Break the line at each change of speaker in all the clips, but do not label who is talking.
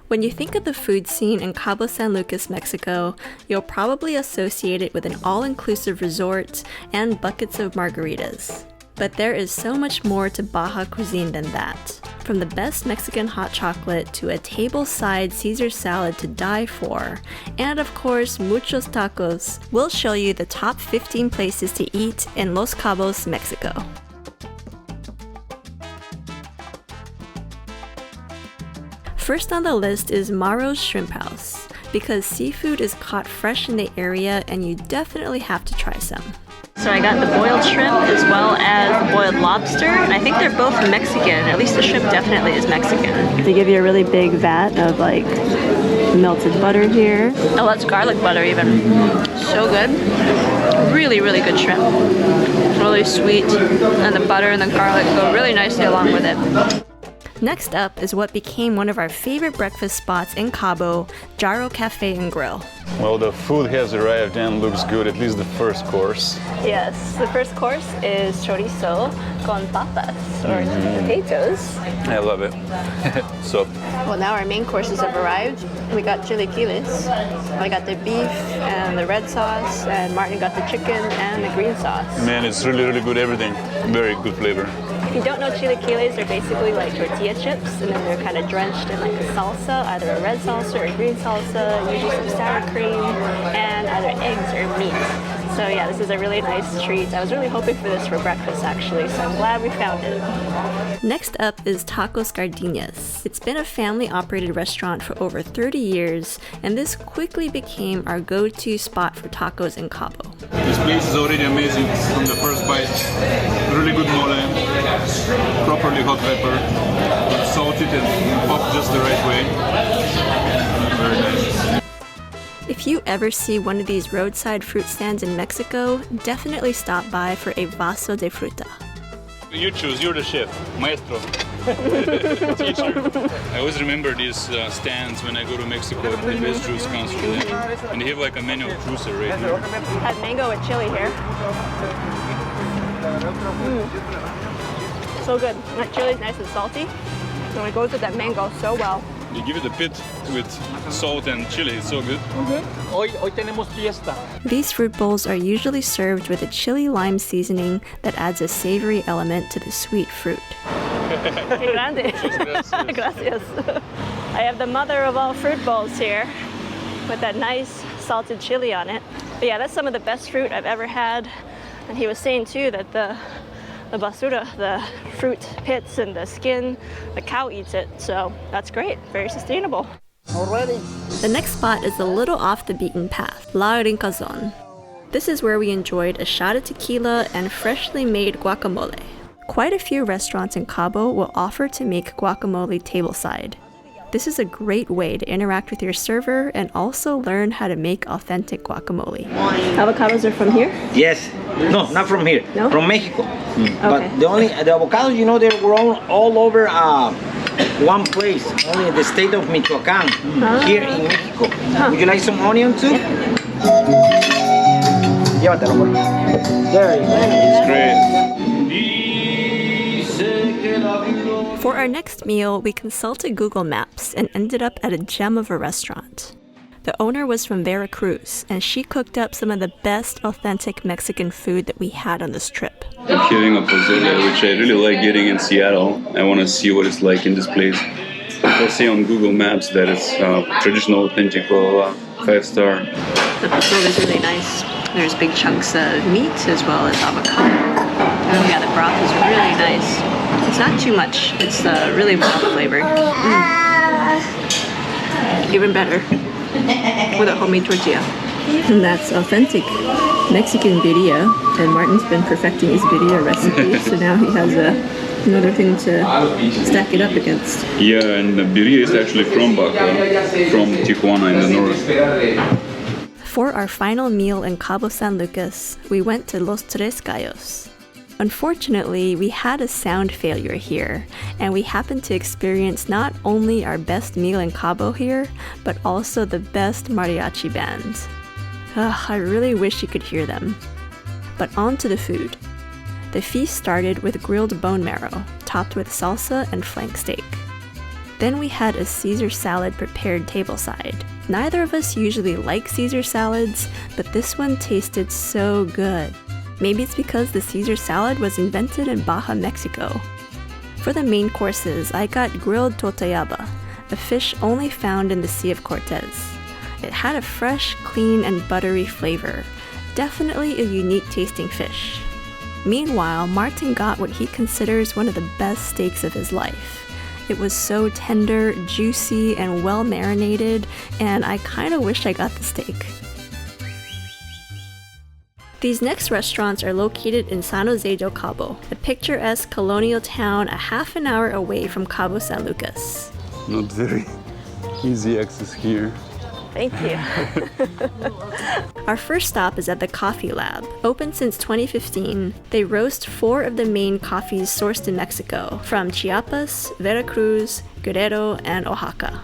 When you think of the food scene in Cabo San Lucas, Mexico, you'll probably associate it with an all-inclusive resort and buckets of margaritas. But there is so much more to Baja cuisine than that. From the best Mexican hot chocolate to a table-side Caesar salad to die for, and of course, muchos tacos, we'll show you the top 15 places to eat in Los Cabos, Mexico. First on the list is MARO'S Shrimp House, because seafood is caught fresh in the area and you definitely have to try some. So I got the boiled shrimp as well as the boiled lobster, and I think they're both Mexican. At least the shrimp definitely is Mexican. They give you a really big vat of like melted butter here. Oh, that's garlic butter even. So good. Really, really good shrimp. Really sweet, and the butter and the garlic go really nicely along with it. Next up is what became one of our favorite breakfast spots in Cabo, JARRO Cafe and Grill.
Well, the food has arrived and looks good, at least the first course.
Yes, the first course is chorizo con papas, or potatoes.
I love it. So.
Well, now our main courses have arrived. We got chilaquiles. I got the beef and the red sauce, and Martin got the chicken and the green sauce.
Man, it's really, really good, everything. Very good flavor.
If you don't know chilaquiles, they're basically like tortilla chips, and then they're kind of drenched in like a salsa, either a red salsa or a green salsa, usually some sour cream, and either eggs or meat. So yeah, this is a really nice treat. I was really hoping for this for breakfast actually, so I'm glad we found it. Next up is Tacos GARDENIAS. It's been a family-operated restaurant for over 30 years, and this quickly became our go-to spot for tacos in Cabo.
This place is already amazing from the first bite. Really good mole, properly hot pepper, salted and popped just the right way. Very nice.
If you ever see one of these roadside fruit stands in Mexico, definitely stop by for a vaso de fruta.
You choose, you're the chef, maestro, teacher. I always remember these stands when I go to Mexico. The best juice comes from them. And they have like a mango juicer right here.
Had mango with chili here. So good. That chili's nice and salty, and it goes with that mango so well.
You give it a bit with salt and chili, it's so good.
Hoy tenemos fiesta.
These fruit bowls are usually served with a chili lime seasoning that adds a savory element to the sweet fruit. Que grande. Gracias. I have the mother of all fruit bowls here with that nice salted chili on it. But yeah, that's some of the best fruit I've ever had. And he was saying too that the basura, the fruit pits and the skin, the cow eats it, so that's great, very sustainable.
Already.
The next spot is a little off the beaten path, La Rincazon. This is where we enjoyed a shot of tequila and freshly made guacamole. Quite a few restaurants in Cabo will offer to make guacamole tableside. This is a great way to interact with your server and also learn how to make authentic guacamole. Avocados are from here?
Yes. No, not from here.
No?
From Mexico.
Okay.
But the avocados, you know, they're grown all over one place, only in the state of Michoacán, here in Mexico. Would you like some onion too? Llévatelo, por favor. There you go.
It's great.
For our next meal, we consulted Google Maps and ended up at a gem of a restaurant. The owner was from Veracruz, and she cooked up some of the best authentic Mexican food that we had on this trip.
I'm getting a pozole, which I really like getting in Seattle. I want to see what it's like in this place. I'll see on Google Maps that it's traditional, authentic, blah, blah, blah, 5-star.
The pozole is really nice. There's big chunks of meat as well as avocado. And yeah, the broth is really nice. It's not too much. It's really well flavored. Even better with a homemade tortilla. And that's authentic Mexican birria. And Martin's been perfecting his birria recipe, so now he has another thing to stack it up against.
Yeah, and the birria is actually from BAJA, from Tijuana in the north.
For our final meal in Cabo San Lucas, we went to Los Tres Gallos. Unfortunately, we had a sound failure here, and we happened to experience not only our best meal in Cabo here, but also the best mariachi bands. I really wish you could hear them. But on to the food. The feast started with grilled bone marrow, topped with salsa and flank steak. Then we had a Caesar salad prepared tableside. Neither of us usually like Caesar salads, but this one tasted so good. Maybe it's because the Caesar salad was invented in Baja, Mexico. For the main courses, I got grilled totayaba, a fish only found in the Sea of Cortez. It had a fresh, clean, and buttery flavor. Definitely a unique tasting fish. Meanwhile, Martin got what he considers one of the best steaks of his life. It was so tender, juicy, and well marinated, and I kinda wish I got the steak. These next restaurants are located in San Jose del Cabo, a picturesque colonial town a half an hour away from Cabo San Lucas.
Not very easy access here.
Thank you. Our first stop is at the Coffee Lab. Open since 2015, they roast 4 of the main coffees sourced in Mexico, from Chiapas, Veracruz, Guerrero, and Oaxaca.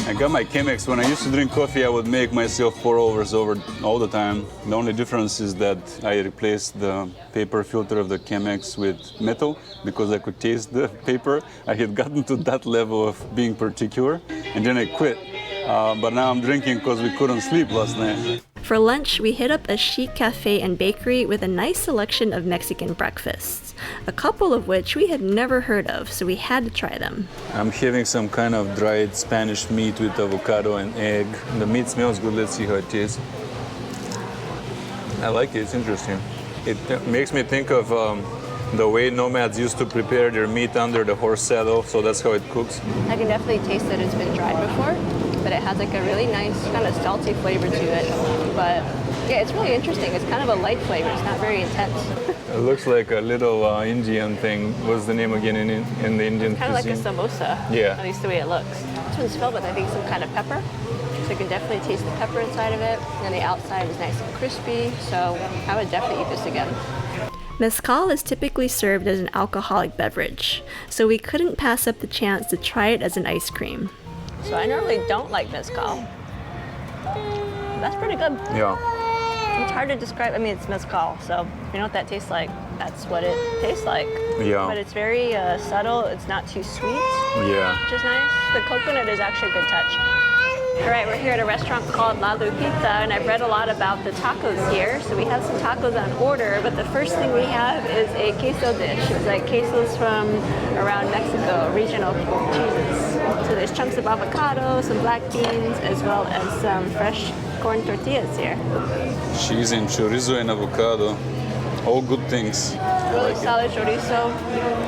I got my Chemex. When I used to drink coffee, I would make myself pour overs over all the time. The only difference is that I replaced the paper filter of the Chemex with metal because I could taste the paper. I had gotten to that level of being particular, and then I quit. But now I'm drinking because we couldn't sleep last night.
For lunch, we hit up a chic cafe and bakery with a nice selection of Mexican breakfasts, a couple of which we had never heard of, so we had to try them.
I'm having some kind of dried Spanish meat with avocado and egg. The meat smells good. Let's see how it tastes. I like it. It's interesting. It makes me think of the way nomads used to prepare their meat under the horse saddle, so that's how it cooks.
I can definitely taste that it's been dried before, but it has like a really nice kind of salty flavor to it. But yeah, it's really interesting. It's kind of a light flavor. It's not very intense.
It looks like a little Indian thing. What's the name again in the Indian
Kind of like a
cuisine?
samosa,
Yeah.
at least the way it looks. This one's filled with, I think, some kind of pepper. So you can definitely taste the pepper inside of it. And the outside is nice and crispy. So I would definitely eat this again. Mezcal is typically served as an alcoholic beverage, so we couldn't pass up the chance to try it as an ice cream. So I normally don't like mezcal. That's pretty good.
Yeah.
It's hard to describe. I mean, it's mezcal, so if you know what that tastes like, that's what it tastes like.
Yeah.
But it's very subtle. It's not too sweet,
Yeah.
which is nice. The coconut is actually a good touch. All right, we're here at a restaurant called La Lupita, and I've read a lot about the tacos here. So we have some tacos on order, but the first thing we have is a queso dish. It's like quesos from around Mexico, regional cheeses. So there's chunks of avocado, some black beans, as well as some fresh corn tortillas here.
Cheese and chorizo and avocado. All good things.
Really solid chorizo.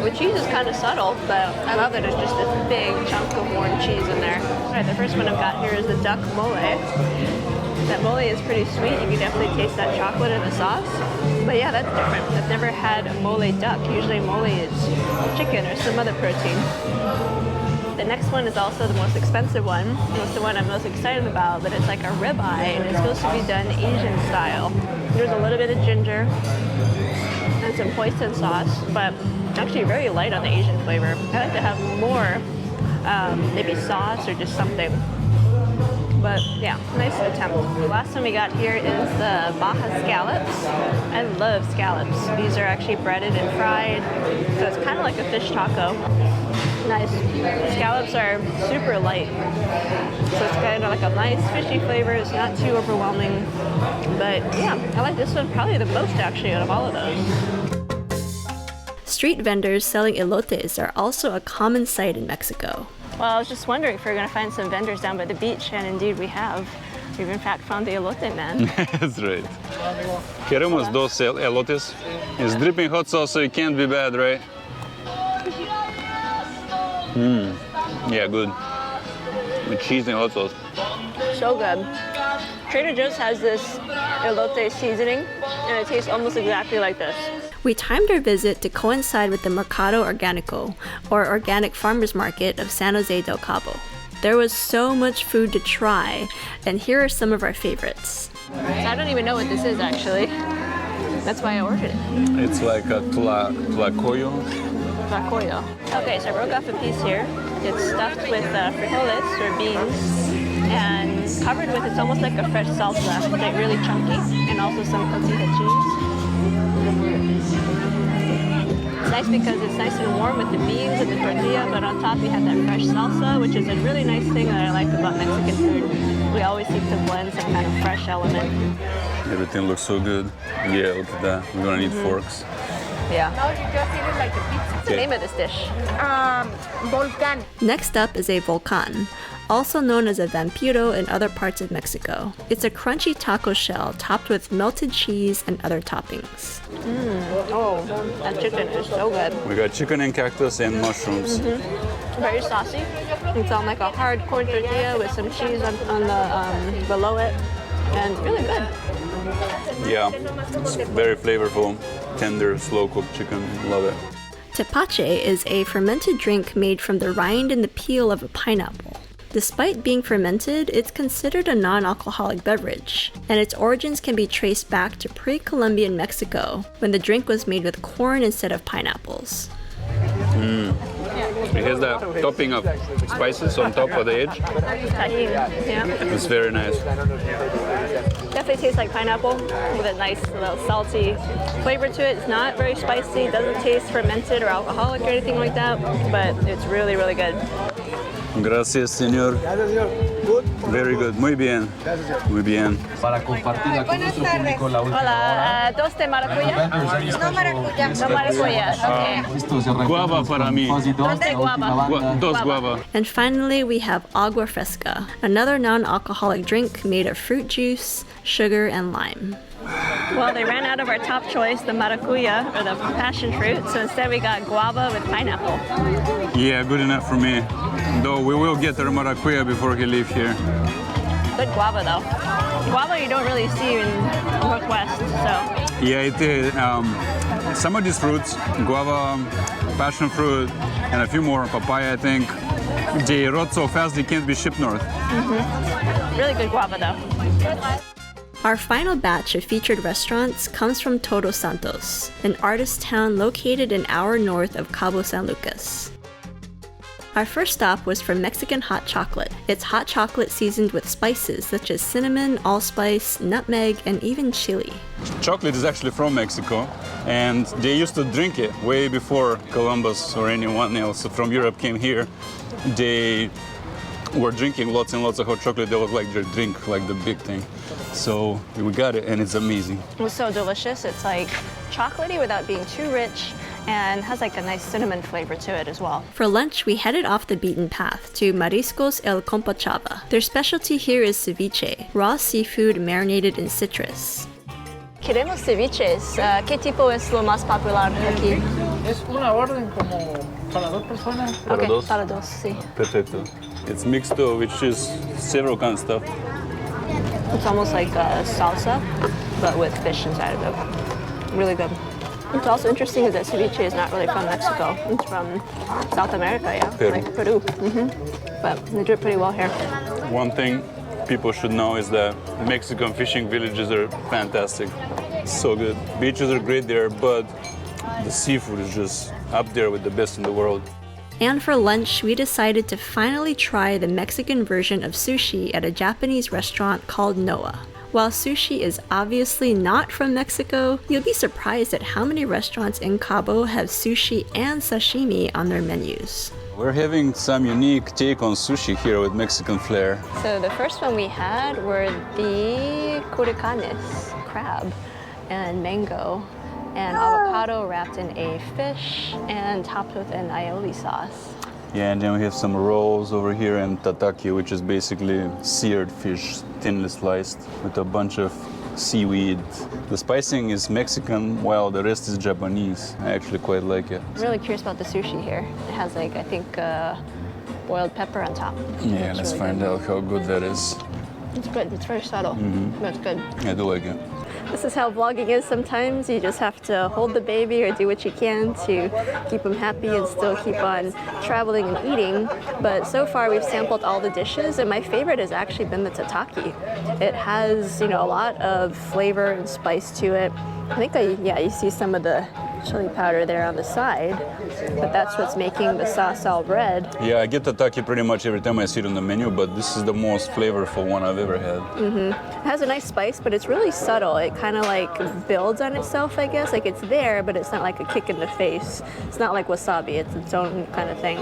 The cheese is kind of subtle, but I love that it's just this big chunk of warm cheese in there. All right, the first one I've got here is the duck mole. That mole is pretty sweet. You can definitely taste that chocolate in the sauce. But yeah, that's different. I've never had a mole duck. Usually mole is chicken or some other protein. The next one is also the most expensive one. It's the one I'm most excited about, but it's like a ribeye, and it's supposed to be done Asian style. There's a little bit of ginger and some hoisin sauce, but actually very light on the Asian flavor. I like to have more, maybe sauce or just something. But yeah, nice attempt. The last one we got here is the BAJA scallops. I love scallops. These are actually breaded and fried, so it's kind of like a fish taco. Nice. Scallops are super light, so it's kind of like a nice fishy flavor. It's not too overwhelming, but yeah, I like this one probably the most actually out of all of those. Street vendors selling elotes are also a common sight in Mexico. Well, I was just wondering if we were going to find some vendors down by the beach, and indeed we have. We've in fact found the elote man.
That's right. Queremos dos elotes. It's dripping hot sauce, so it can't be bad, right? Yeah, good. With cheese and hot sauce.
So good. Trader Joe's has this elote seasoning, and it tastes almost exactly like this. We timed our visit to coincide with the Mercado Orgánico, or Organic Farmers Market of San Jose del Cabo. There was so much food to try, and here are some of our favorites. So I don't even know what this is actually. That's why I ordered it.
It's like a tlacoyo.
Tlacoyo. Okay, so I broke off a piece here. It's stuffed with frijoles or beans and covered with, it's almost like a fresh salsa. It's like really chunky, and also some cotija cheese. It's nice because it's nice and warm with the beans and the tortilla, but on top you have that fresh salsa, which is a really nice thing that I like about Mexican food. We always seek to blend some kind of fresh element.
Everything looks so good. Yeah, look at that. We're gonna need forks.
Yeah.
No, you just eat it like a pizza.
What's the name of this dish?
Volcán.
Next up is a volcan, also known as a vampiro in other parts of Mexico. It's a crunchy taco shell topped with melted cheese and other toppings. Oh, that chicken is so good.
We got chicken and cactus and mushrooms.
Very saucy. It's on like a hard corn tortilla with some cheese on the below it, and really good.
Yeah, it's very flavorful, tender, slow-cooked chicken. Love it.
Tepache is a fermented drink made from the rind and the peel of a pineapple. Despite being fermented, it's considered a non-alcoholic beverage, and its origins can be traced back to pre-Columbian Mexico, when the drink was made with corn instead of pineapples.
It has that topping of spices on top of the edge.
Tajin, yeah.
It's very nice.
Definitely tastes like pineapple with a nice little salty flavor to it. It's not very spicy, it doesn't taste fermented or alcoholic or anything like that, but it's really, really good.
Gracias, señor. Very good. Muy bien. Muy bien.
Para compartir aquí con nuestro público la última
Hola, dos de maracuyá.
No maracuyá.
No maracuyá, okay.
Guava para mí. Dos guava.
And finally, we have agua fresca, another non-alcoholic drink made of fruit juice, sugar, and lime. Well, they ran out of our top choice, the maracuya, or the passion fruit, so instead we got guava with pineapple.
Yeah, good enough for me. Though we will get our maracuya before he leaves here.
Good guava, though. Guava you don't really see in Northwest, so.
Yeah, it is. Some of these fruits, guava, passion fruit, and a few more, papaya, I think, they rot so fast they can't be shipped north.
Really good guava, though. Our final batch of featured restaurants comes from Todos Santos, an artist town located an hour north of Cabo San Lucas. Our first stop was for Mexican hot chocolate. It's hot chocolate seasoned with spices such as cinnamon, allspice, nutmeg, and even chili.
Chocolate is actually from Mexico, and they used to drink it way before Columbus or anyone else from Europe came here. They were drinking lots and lots of hot chocolate. That was like their drink, like the big thing. So we got it, and it's amazing.
It was so delicious. It's like chocolatey without being too rich, and has like a nice cinnamon flavor to it as well. For lunch, we headed off the beaten path to MARISCOS el COMPA CHAVA. Their specialty here is ceviche, raw seafood marinated in citrus. Queremos ceviches. ¿Qué tipo es lo más popular aquí?
Es una orden como para dos personas.
Para
Okay,
dos?
para dos, sí.
Perfecto. It's mixto, which is several kinds of stuff.
It's almost like a salsa, but with fish inside of it. Really good. What's also interesting is that ceviche is not really from Mexico. It's from South America, yeah,
Peru.
like Peru. But they do it pretty well here.
One thing people should know is that Mexican fishing villages are fantastic. So good. Beaches are great there, but the seafood is just up there with the best in the world.
And for lunch, we decided to finally try the Mexican version of sushi at a Japanese restaurant called Noah. While sushi is obviously not from Mexico, you'll be surprised at how many restaurants in Cabo have sushi and sashimi on their menus.
We're having some unique take on sushi here with Mexican flair.
So the first one we had were the curacanes, crab, and mango, and avocado wrapped in a fish and topped with an aioli sauce.
Yeah, and then we have some rolls over here and tataki, which is basically seared fish, thinly sliced, with a bunch of seaweed. The spicing is Mexican, while the rest is Japanese. I actually quite like it.
I'm really curious about the sushi here. It has like, I think, boiled pepper on top.
Yeah,
It's
let's
really
find
good.
out how good that is.
It's good, it's very subtle, but it's good.
I do like it.
This is how vlogging is sometimes. You just have to hold the baby or do what you can to keep him happy and still keep on traveling and eating. But so far we've sampled all the dishes, and my favorite has actually been the tataki. It has, a lot of flavor and spice to it. I think, you see some of the chili powder there on the side, but that's what's making the sauce all red.
Yeah, I get tataki pretty much every time I see it on the menu, but this is the most flavorful one I've ever had.
It has a nice spice, but it's really subtle. It kind of like builds on itself, I guess. Like it's there, but it's not like a kick in the face. It's not like wasabi. It's its own kind of thing.